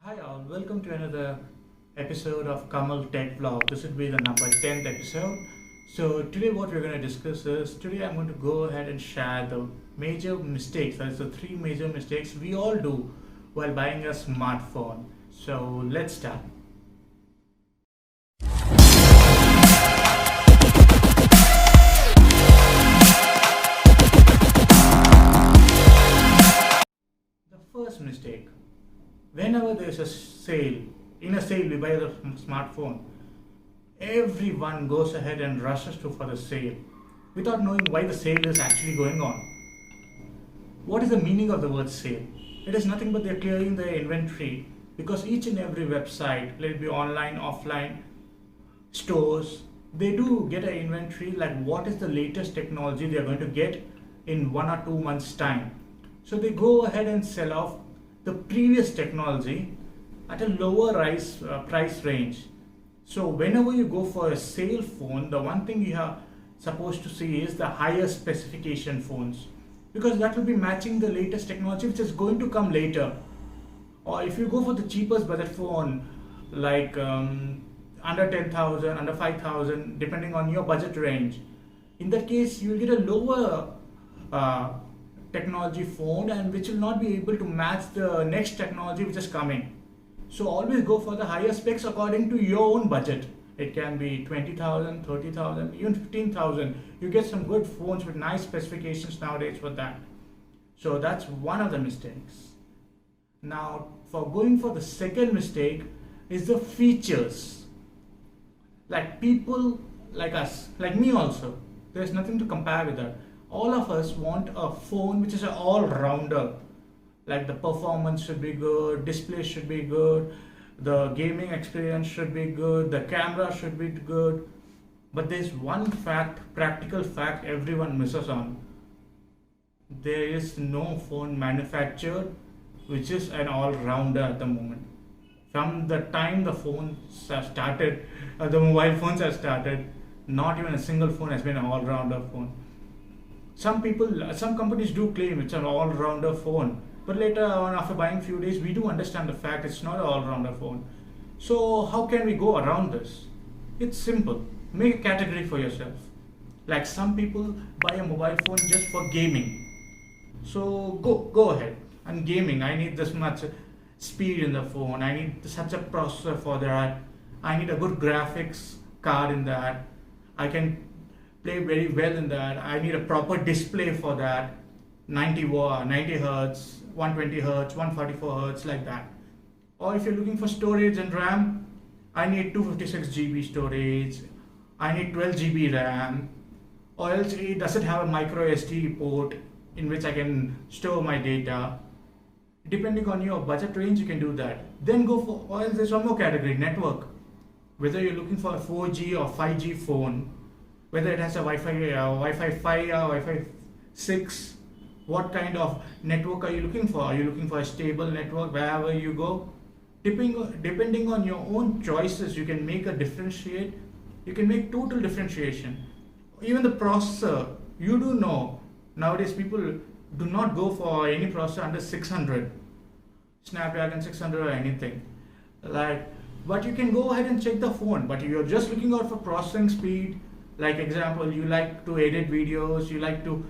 Hi all, welcome to another episode of Kamal Tech Vlog. This would be the number 10th episode. So today what we're going to discuss is, today I'm going to go ahead and share the major mistakes, that's the three major mistakes we all do while buying a smartphone. So let's start. The first mistake, whenever there's a sale, in a sale we buy the smartphone, everyone goes ahead and rushes to for the sale without knowing why the sale is actually going on. What is the meaning of the word sale? It is nothing but they're clearing their inventory, because each and every website, let it be online, offline, stores, they do get an inventory like what is the latest technology they are going to get in 1 or 2 months time. So they go ahead and sell off the previous technology at a lower price range. So whenever you go for a sale phone, the one thing you are supposed to see is the higher specification phones, because that will be matching the latest technology which is going to come later. Or if you go for the cheapest budget phone, like under 10,000, under 5,000, depending on your budget range, in that case you will get a lower technology phone, and which will not be able to match the next technology which is coming. So always go for the higher specs according to your own budget. It can be 20,000, 30,000, even 15,000. You get some good phones with nice specifications nowadays for that. So that's one of the mistakes. Now, for going for the second mistake is the features. Like people like us, like me also, there's nothing to compare with that. All of us want a phone which is an all-rounder. Like the performance should be good, display should be good, the gaming experience should be good, the camera should be good. But there's one fact, practical fact everyone misses on. There is no phone manufactured which is an all-rounder at the moment. From the time the phones have started, the mobile phones have started, not even a single phone has been an all-rounder phone. Some companies do claim it's an all-rounder phone, but later on, after buying few days, we do understand the fact it's not an all-rounder phone. So how can we go around this? It's simple. Make a category for yourself. Like some people buy a mobile phone just for gaming. So go ahead. And gaming, I need this much speed in the phone. I need such a processor for that. I need a good graphics card in that. I can play very well in that. I need a proper display for that. 90 hertz, 120 hertz, 144 hertz, like that. Or if you're looking for storage and RAM, I need 256 GB storage, I need 12 GB RAM, or else does it have a micro SD port in which I can store my data. Depending on your budget range, you can do that. Then go for, or else there's one more category, network. Whether you're looking for a 4G or 5G phone, whether it has a Wi-Fi 5 or Wi-Fi 6, what kind of network are you looking for? Are you looking for a stable network wherever you go? Depending on your own choices, you can make you can make total differentiation. Even the processor, you do know, nowadays people do not go for any processor under 600, Snapdragon 600 or anything. But you can go ahead and check the phone, but you're just looking out for processing speed. Like example, you like to edit videos, you like to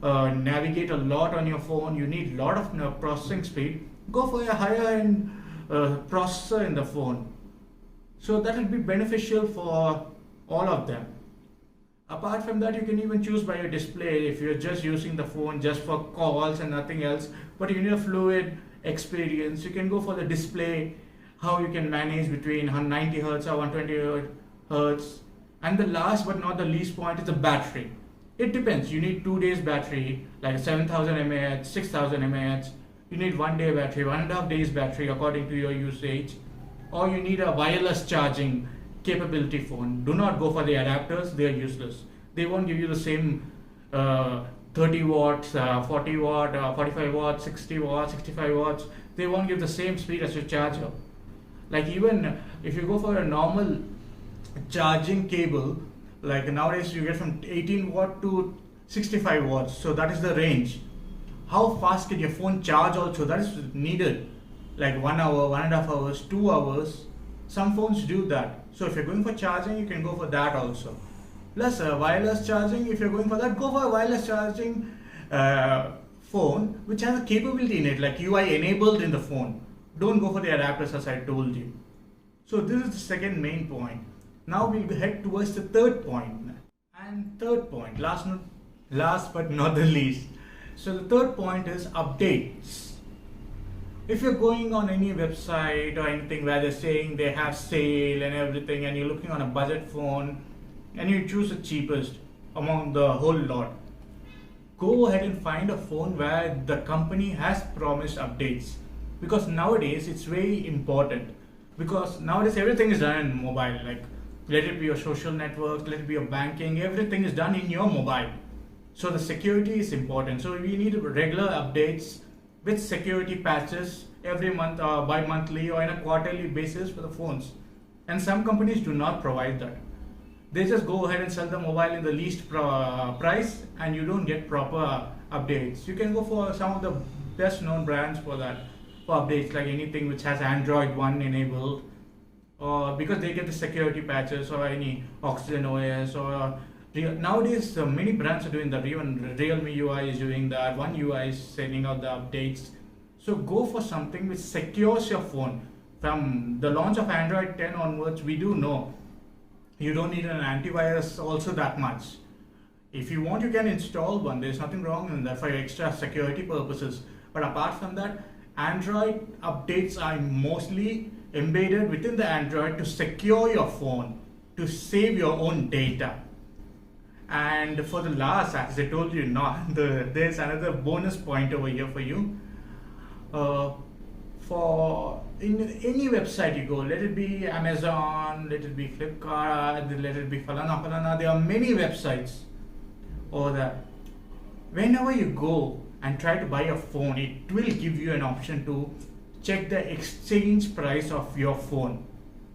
navigate a lot on your phone, you need a lot of processing speed, go for a higher end processor in the phone. So that will be beneficial for all of them. Apart from that, you can even choose by your display if you're just using the phone just for calls and nothing else, but you need a fluid experience. You can go for the display, how you can manage between 90 hertz or 120 hertz. And the last but not the least point is the battery. It depends. You need 2 days battery, like 7,000 mAh, 6,000 mAh. You need 1 day battery, 1.5 days battery according to your usage. Or you need a wireless charging capability phone. Do not go for the adapters, they are useless. They won't give you the same 30 watts, 40 watt, 45 watts, 60 watts, 65 watts. They won't give the same speed as your charger. Like even if you go for a normal charging cable, like nowadays you get from 18 watt to 65 watts, so that is the range. How fast can your phone charge also, that is needed. like 1 hour, 1.5 hours, 2 hours. Some phones do that. So if you're going for charging, you can go for that also. Plus wireless charging, if you're going for that, go for a wireless charging phone which has a capability in it, like UI enabled in the phone. Don't go for the adapters as I told you. So this is the second main point. Now we'll head towards the third point. And third point, last but not the least. So the third point is updates. If you're going on any website or anything where they're saying they have sale and everything, and you're looking on a budget phone and you choose the cheapest among the whole lot, go ahead and find a phone where the company has promised updates, because nowadays it's very important, because nowadays everything is done in mobile, like let it be your social network, let it be your banking, everything is done in your mobile. So the security is important. So we need regular updates with security patches every month or bi-monthly or in a quarterly basis for the phones. And some companies do not provide that. They just go ahead and sell the mobile in the least price, and you don't get proper updates. You can go for some of the best known brands for that, for updates, like anything which has Android One enabled, or because they get the security patches, or any Oxygen OS, or nowadays many brands are doing that. Even Realme UI is doing that. One UI is sending out the updates. So go for something which secures your phone. From the launch of Android 10 onwards, we do know you don't need an antivirus also that much. If you want, you can install one. There's nothing wrong in that for your extra security purposes. But apart from that, Android updates are mostly embedded within the Android to secure your phone, to save your own data. And for the last, as I told you, there's another bonus point over here for you. For in any website you go, let it be Amazon, let it be Flipkart, let it be Falana, there are many websites over there. Whenever you go and try to buy a phone, it will give you an option to check the exchange price of your phone.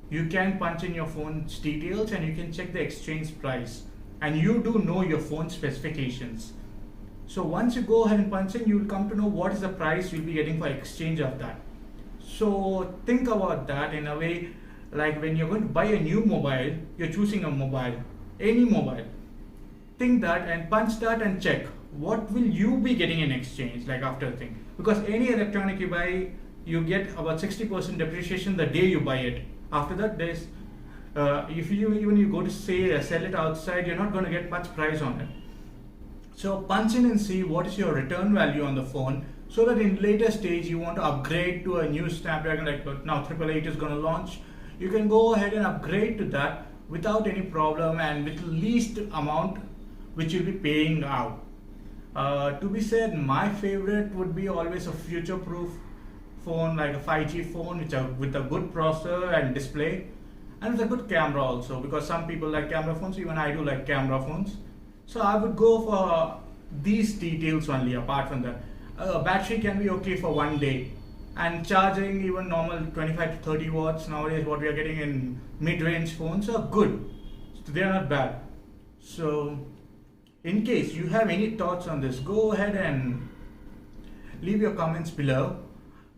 You can punch in your phone's details and you can check the exchange price, and you do know your phone specifications. So once you go ahead and punch in, you will come to know what is the price you'll be getting for exchange of that. So think about that in a way, like when you're going to buy a new mobile, you're choosing a mobile, any mobile. Think that and punch that and check what will you be getting in exchange, like after a thing. Because any electronic you buy, you get about 60% depreciation the day you buy it. After that, there's if you even you go to sell it outside, you're not going to get much price on it. So punch in and see what is your return value on the phone, so that in later stage you want to upgrade to a new Snapdragon, like now 888 is going to launch. You can go ahead and upgrade to that without any problem and with least amount which you'll be paying out. To be said, my favorite would be always a future-proof phone, like a 5G phone with a good processor and display, and with a good camera also, because some people like camera phones, even I do like camera phones. So I would go for these details only. Apart from that, battery can be okay for 1 day, and charging, even normal 25 to 30 watts nowadays, what we are getting in mid-range phones, are good. So they are not bad. So in case you have any thoughts on this, go ahead and leave your comments below,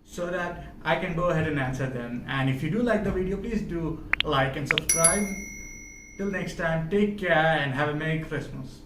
so that I can go ahead and answer them. And if you do like the video, please do like and subscribe. Till next time, take care and have a Merry Christmas.